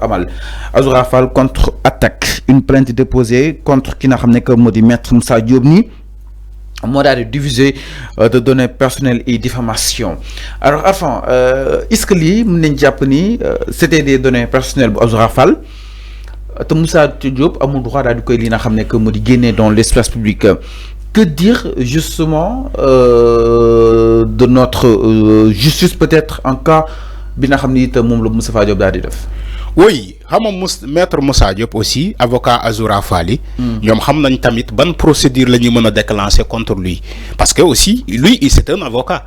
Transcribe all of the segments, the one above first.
amal Azoura Fall contre-attaque, une plainte déposée contre ki nga xam ne que moo di maître Moussa Diop ni moo daal di diffuser de données personnelles et diffamation. Alors enfin est-ce que lii mën nañ jàpp ni c'était des données personnelles bu Azoura Fall te Moussa Diop amul droit daal di koy li nga xam ne que moo di génnee dans l'espace public. Que dire justement de notre justice peut-être en cas bi nga xam ni it moom la Moustapha Diop daal di def. Oui xam nga maître Moussa Diop aussi avocat Azoura Fall yi ñoom xam nañ tamit ban procédure la ñuy mën a déclencher contre lui parce que aussi lui c'est un avocat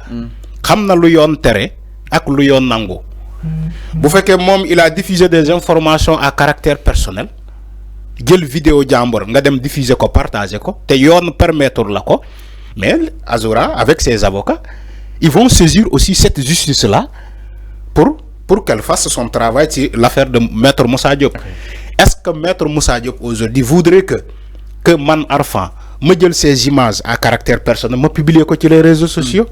xam na lu yoon tere ak lu yoon nangu bu fekkee moom il a diffusé des informations à caractère personnel jël vidéo jàmbur nga dem diffuser ko partager ko te yoon permettre la ko mais Azoura avec ses avocats ils vont saisir aussi cette justice là pour qu'elle fasse son travail sur l'affaire de maître Moussa Diop. Est-ce que maître Moussa Diop aujourd'hui voudrait que man Arfan me jël ces images à caractère personnel me publier ko ci les réseaux sociaux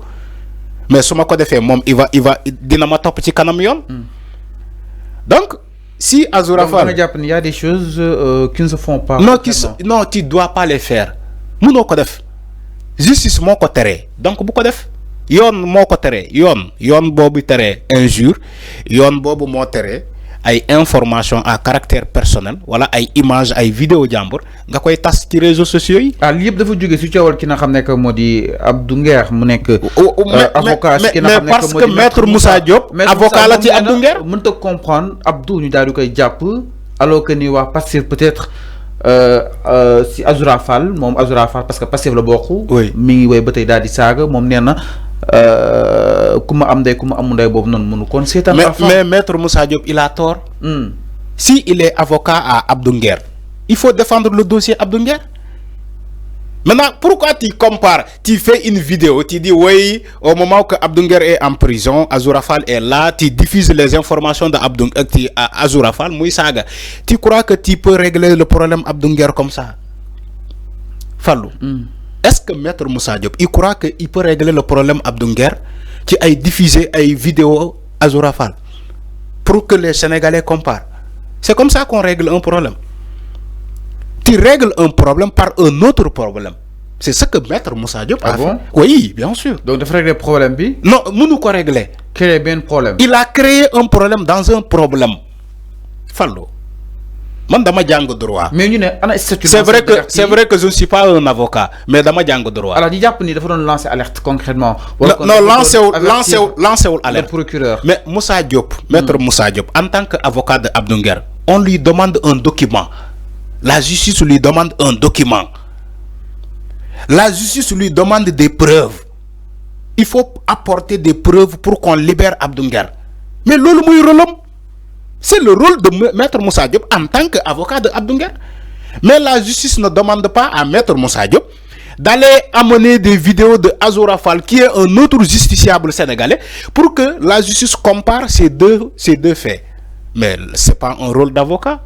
mais su ma ko defee moom il va dina ma topp ci kanam yoon donc si Azoura Fall il y a des choses qui ne se font pas non tu dois pas les faire mënoo ko def justice moo ko teree donc bu ko def yoon moo ko teree yoon boobu teree injure yoon boobu moo teree ay information à caractère personnel wala ay image ay vidéo jàmbur nga koy tas ci réseaux sociaux yi. lii yëpp dafa jóge si coowal ki nga xam ne que moo di Abdou Nguer mu nekk. avocat ki nga xam ne mais parce que maître Moussa Diop. avocat la ci Abdou Nguer mënut a comprendre Abdou ñu daal di koy jàpp alors que ni waa Pastef peut-être si Azoura Fall moom Azoura Fall parce que Pastef la bokk. oui mi ngi woy ba tey daal di saaga moom nee na. ku ma am ndey ku ma amul ndey boobu noonu mënu kon seetaan. mais maître Moussa Diop il a tort. Si il est avocat à Abdou Nguer il faut défendre le dossier Abdou Nguer. Maintenant pourquoi tu compares, tu fais une vidéo, tu dis oui au moment que Abdou Nguer est en prison Azoura Fall est là, tu diffuses les informations de Azoura Fall muy saaga. Tu crois que tu peux régler le problème Abdou Nguer comme ça Fallou? Est-ce que maître Moussa Diop il croit qu'il peut régler le problème Abdou Nguer qui a diffusé une vidéo Azoura Fall pour que les Sénégalais comparent? C'est comme ça qu'on règle un problème. Tu règles un problème par un autre problème. C'est ce que maître Moussa Diop a fait. Oui, bien sûr. Donc de régler le problème bi? Non, nous quoi régler. Créer bien un problème. Il a créé un problème dans un problème. Fallou. Man dama jàng droit. Mais ñu ne ana c'est vrai que je ne suis pas un avocat mais dama jàng droit. Alors ñu jàpp ni dafa doon lancer alerte concrètement. Non lancer alerte. Procureur. Mais Moussa Diop, maître Moussa Diop en tant qu'avocat de Abdou Nguer, on lui demande un document. La justice lui demande un document. La justice lui demande des preuves. Il faut apporter des preuves pour qu'on libère Abdou Nguer. Mais loolu muy rôle. C'est le rôle de maître Moussa Diop en tant qu'avocat de Abdou Nguer. Mais la justice ne demande pas à maître Moussa Diop d'aller amener des vidéos de Azoura Fall qui est un autre justiciable sénégalais pour que la justice compare ces deux faits. Mais c'est pas un rôle d'avocat.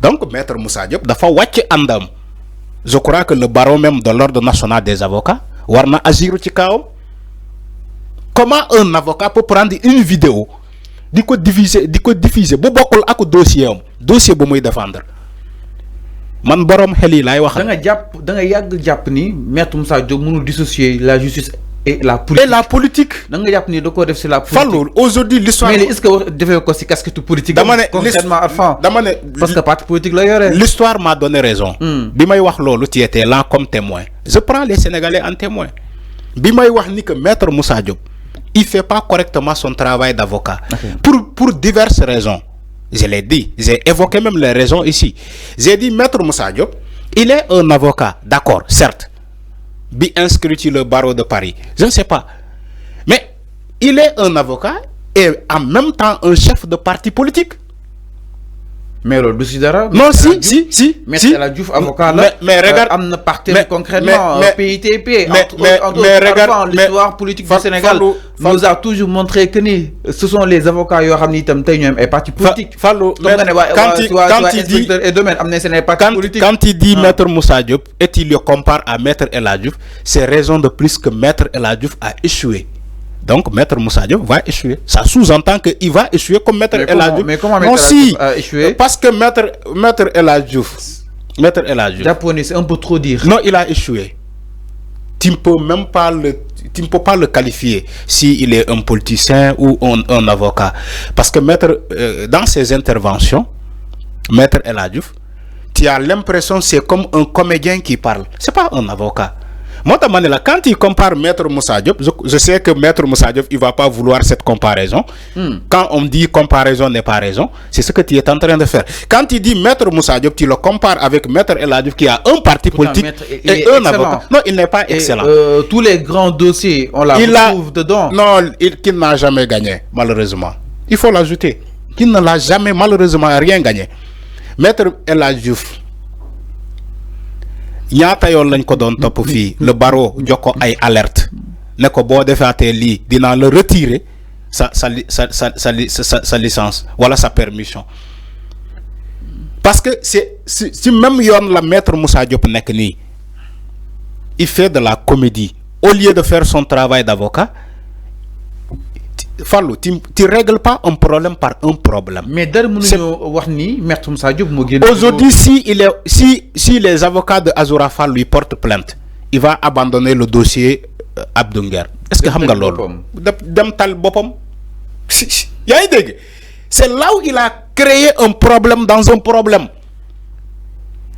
Donc maître Moussa Diop dafa wàcc àndam. Je crois que le barreau même de l'ordre national des avocats war na agir ci kawam. Comment un avocat peut prendre une vidéo di ko diffuser bu bokkul ak dossier bu muy défendre man borom xel yi laay wax. da nga yàgg jàpp ni maître Moussa Diop mënul dissocier la justice et la politique. Da nga jàpp ni da koo def si la politique. Fallou aujourd'hui l'histoire. Mais est-ce que defee ko si casquette politique. Concrètement parce que parti politique la yore. L'histoire m'a donné raison. Bi may wax loolu tu étais là comme témoin. Je prends les Sénégalais en témoin. Bi may wax ni que maître Moussa Diop il fait pas correctement son travail d'avocat. Pour diverses raisons. Je l'ai dit, j'ai évoqué même les raisons ici. J'ai dit maître Moussa Diop, il est un avocat, d'accord, certes. Bi inscrit sur le barreau de Paris. Je ne sais pas. Mais il est un avocat et en même temps un chef de parti politique. Mais le dossier d'ara. Non, si. Mais c'est la Diouf avocat là. Mais regarde. Amna parti concrètement. PITP. Mais regarde. L'histoire politique du Sénégal nous a toujours montré que ce sont les avocats qui ont été et partis politiques. Quand il dit maître Moussa Diop et il le compare à maître El Hadji Diouf, c'est raison de plus que maître El Hadji Diouf a échoué Donc, Maître Moussa Diop va échouer. Ça sous-entend qu'il va échouer comme Maître El Hadji Diouf. Mais comment Maître El Hadji Diouf a échoué? Parce que Maître El Hadji Diouf, Japonais, c'est un peu trop dire. Non, il a échoué. Tu ne peux même pas le qualifier s'il est un politicien ou un avocat. Parce que dans ses interventions, Maître El Hadji Diouf, tu as l'impression que c'est comme un comédien qui parle. Ce n'est pas un avocat. Moi, quand il compare Maître Moussa Diop, je sais que Maître Moussa Diop, il ne va pas vouloir cette comparaison. Quand on dit comparaison n'est pas raison, c'est ce que tu es en train de faire. Quand il dit Maître Moussa Diop, tu le compares avec Maître El Hadji Diouf qui a un parti politique et un avocat. Non, il n'est pas excellent. Tous les grands dossiers, on la retrouve dedans. Non, qu'il n'a jamais gagné, malheureusement. Il faut l'ajouter. Qu'il ne l'a jamais, malheureusement, rien gagné. Maître El Hadji Diouf, ñaata yoon lañ ko doon top fi le barreau jox ko ay alerte ne ko boo defaatee lii dinaa le retirer sa licence wala sa permission parce que si même yoon la Maître Moussa Diop nekk nii il fait de la comédie au lieu de faire son travail d'avocat. Fallou, tu ne règles pas un problème par un problème. Mais Maître Moussa Diop, aujourd'hui, si les avocats de Azoura Fall lui portent plainte, il va abandonner le dossier Abdou Nguer. Est-ce que vous savez c'est là où il a créé un problème dans un problème.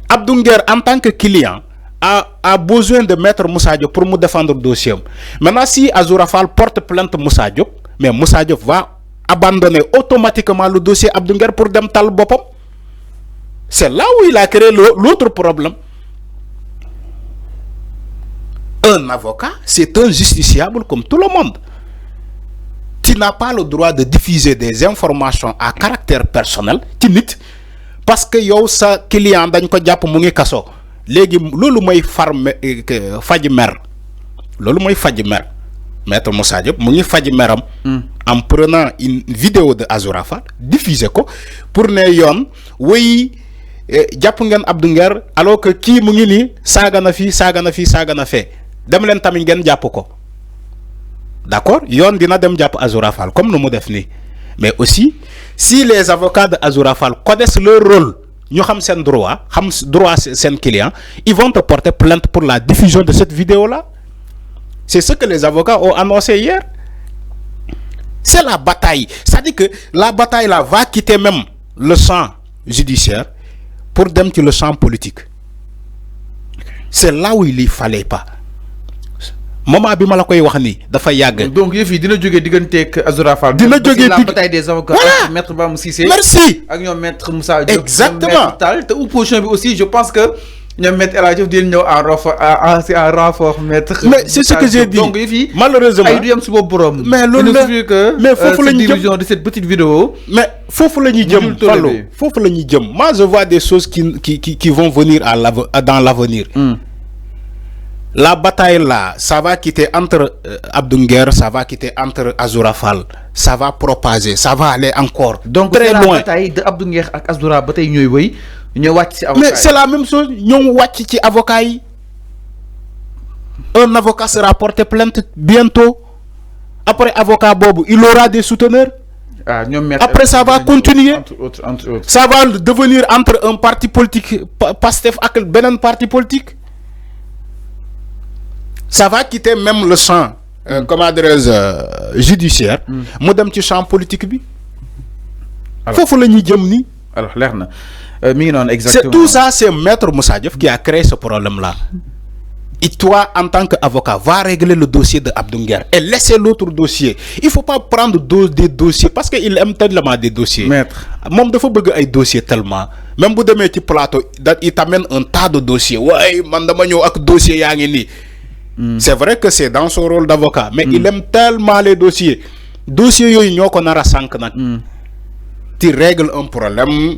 Abdou Nguer, en tant que client, a besoin de Maître Moussa Diop pour me défendre le dossier. Maintenant, si Azoura Fall porte plainte Moussa Diop, mais Moussa Diop va abandonner automatiquement le dossier Abdou Nguer pour dem tal bopam. C'est là où il a créé l'autre problème. Un avocat, c'est un justiciable comme tout le monde. Tu n'as pas le droit de diffuser des informations à caractère personnel, parce que yow sa client dañ ko japp mu ngi kasso. Légui lolu moy faji mer. Lolu moy faji mer. Maître Moussa Diop mu ngi faji meram en prenant une vidéo de Azoura Fall diffuser ko pour ne yoon way jàpp ngeen Abdou Nguer alors que kii mu ngi nii saaga na fee dem leen tamit ngeen jàpp ko d'accord yoon dina dem jàpp Azoura Fall comme nu mu def nii mais aussi si les avocats de Azoura Fall connaissent leur rôle ñu xam seen droit seen client ils vont te porter plainte pour la diffusion de cette vidéo là. C'est ce que les avocats ont annoncé hier. C'est la bataille. C'est-à-dire que la bataille là va quitter même le champ judiciaire pour dem ci le champ politique. C'est là où il ne fallait pas. Moment bi ma la koy wax ni dafa yàgg. Donc yëf yi dina jógee digganteeg Azoura Fall. Dina jógee la bataille des avocats. Voilà. Maître Bamba Cissé. Merci. Ak ñoom Maître Moussa Diop. Exactement. Te opposition bi aussi je pense que ñoom Maître El Hadji Diouf dinañ ñëw en renfort Maître. Mais c'est ce que j'ai dit. Donc yëf yi malheureusement ay du yem si boobu borom. mais loolu la mais foofu la ñuy jëm de cette petite vidéo. mais foofu la ñuy jëm. Foofu la ñuy jëm. Moi je vois des choses qui vont venir dans l'avenir. La bataille là, ça va quitter entre Abdou Nguer, ça va quitter entre Azoura Fall, ça va propager, ça va aller encore. Donc très loin. La bataille de Abdou Nguer ak Azoura ba tey ñooy wëy ñoo wàcc ci avocat. Mais c'est la même chose, ñoo wàcc ci avocat yi. Un avocat sera porté plainte bientôt. Après avocat bobu, il aura des souteneurs. Après ça va continuer. Entre autres. Ça va devenir entre un parti politique Pastef ak benen parti politique. Ça va quitter même le champ judiciaire. Mu dem ci champ politique bi. Fofu la ñuy jëm ni. Alors leer na mi ngi non exactement. C'est tout ça, c'est Maître Moussa Diop qui a créé ce problème là. Et toi en tant qu'avocat va régler le dossier de Abdou Nguer et laisser l'autre dossier. Il faut pas prendre des dossiers parce que il aime tellement des dossiers. Maître moom dafa bëgg ay dossiers tellement. Même bu demee ci plateau il t'amène un tas de dossiers. Ouais man dama ñëw ak dossier yaa ngi nii. C'est vrai que c'est dans son rôle d'avocat, mais il aime tellement les dossiers. Dossiers yoy ñoko nara sank nak. Tu règles un problème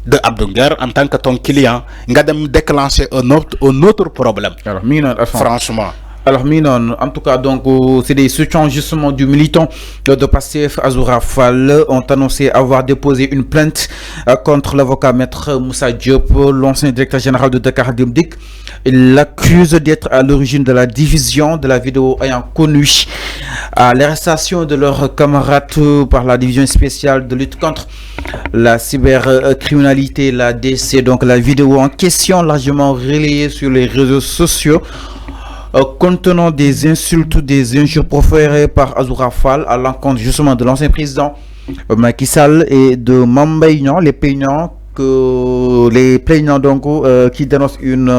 de Abdou Nguer en tant que ton client, nga dem déclencher un autre problème. Alors, franchement. Alors Minon, en tout cas donc c'est des soutiens justement du militant de Pastef Azoura Fall ont annoncé avoir déposé une plainte contre l'avocat maître Moussa Diop, l'ancien directeur général de Dakar Dem Dikk. Il l'accuse d'être à l'origine de la division de la vidéo ayant connu à l'arrestation de leurs camarades par la division spéciale de lutte contre la cybercriminalité, la DC. Donc la vidéo en question largement relayée sur les réseaux sociaux contenant des insultes ou des injures proférées par Azoura Fall à l'encontre justement de l'ancien président Macky Sall et de Mame Mbaye Niang, les plaignants donc qui dénoncent une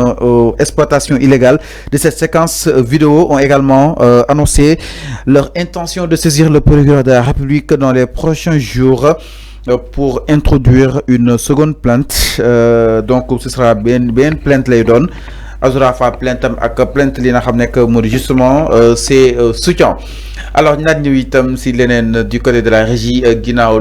exploitation illégale de cette séquence vidéo ont également annoncé leur intention de saisir le procureur de la République dans les prochains jours pour introduire une seconde plainte. Donc ce sera bien plainte les donne. Azoura Fall plainte ak plainte li nga xam que justement c'est soutien. Alors ñu naan ñëw itam si leneen du côté de la régie ginnaaw